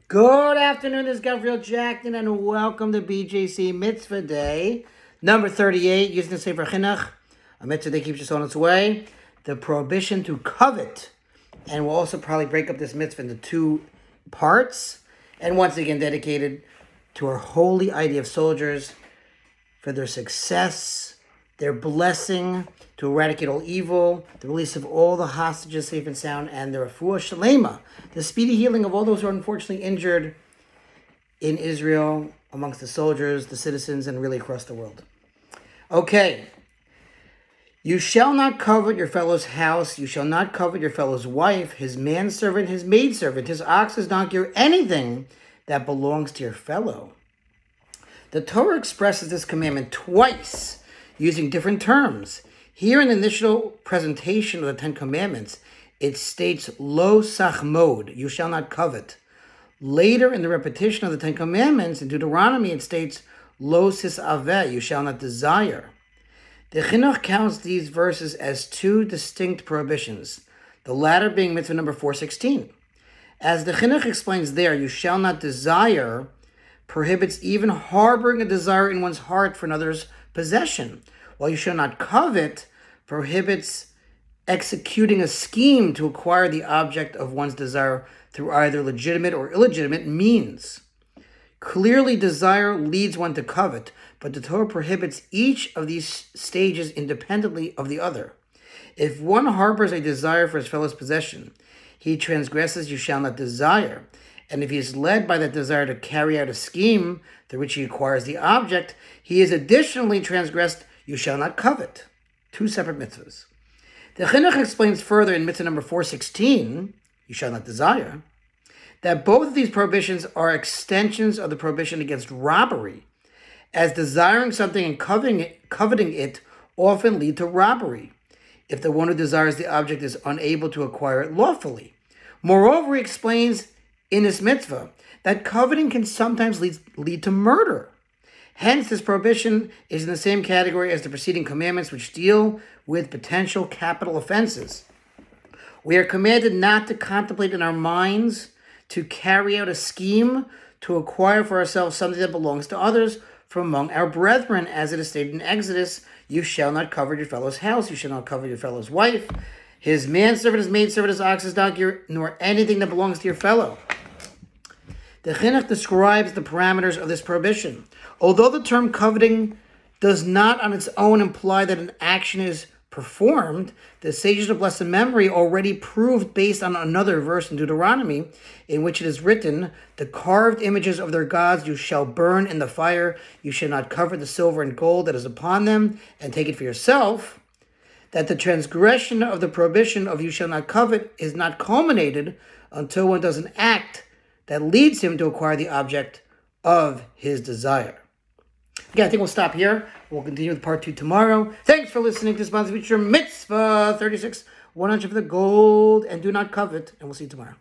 Good afternoon, this is Gabriel Jackson, and welcome to BJC Mitzvah Day, number 38, using the Sefer HaChinuch, a mitzvah that keeps us on its way, the prohibition to covet. And we'll also probably break up this mitzvah into two parts, and once again dedicated to our holy idea of soldiers, for their success, their blessing, to eradicate all evil, the release of all the hostages safe and sound, and the refuah shalema, the speedy healing of all those who are unfortunately injured in Israel, amongst the soldiers, the citizens, and really across the world. Okay. You shall not covet your fellow's house. You shall not covet your fellow's wife, his manservant, his maidservant, his ox, his donkey, or anything that belongs to your fellow. The Torah expresses this commandment twice, using different terms. Here in the initial presentation of the Ten Commandments, it states, lo sachmod, you shall not covet. Later in the repetition of the Ten Commandments in Deuteronomy, it states, lo sisaveh, you shall not desire. The Chinuch counts these verses as two distinct prohibitions, the latter being mitzvah number 416. As the Chinuch explains there, you shall not desire prohibits even harboring a desire in one's heart for another's possession, while you shall not covet prohibits executing a scheme to acquire the object of one's desire through either legitimate or illegitimate means. Clearly, desire leads one to covet, but the Torah prohibits each of these stages independently of the other. If one harbors a desire for his fellow's possession, he transgresses you shall not desire, and if he is led by that desire to carry out a scheme through which he acquires the object, he is additionally transgressed you shall not covet. Two separate mitzvahs. The Chinuch explains further in mitzvah number 416, you shall not desire, that both of these prohibitions are extensions of the prohibition against robbery, as desiring something and coveting it often lead to robbery, if the one who desires the object is unable to acquire it lawfully. Moreover, he explains in this mitzvah that coveting can sometimes lead to murder. Hence, this prohibition is in the same category as the preceding commandments, which deal with potential capital offenses. We are commanded not to contemplate in our minds to carry out a scheme to acquire for ourselves something that belongs to others from among our brethren, as it is stated in Exodus, you shall not covet your fellow's house, you shall not covet your fellow's wife, his manservant, his maidservant, his ox, his donkey, nor anything that belongs to your fellow. The Chinuch describes the parameters of this prohibition. Although the term coveting does not on its own imply that an action is performed, the sages of blessed memory already proved based on another verse in Deuteronomy, in which it is written, the carved images of their gods you shall burn in the fire, you shall not cover the silver and gold that is upon them, and take it for yourself, that the transgression of the prohibition of you shall not covet is not culminated until one does an act that leads him to acquire the object of his desire. Again, I think we'll stop here. We'll continue with part 2 tomorrow. Thanks for listening to this month's feature, Mitzvah 36, 100 for the gold, and do not covet, and we'll see you tomorrow.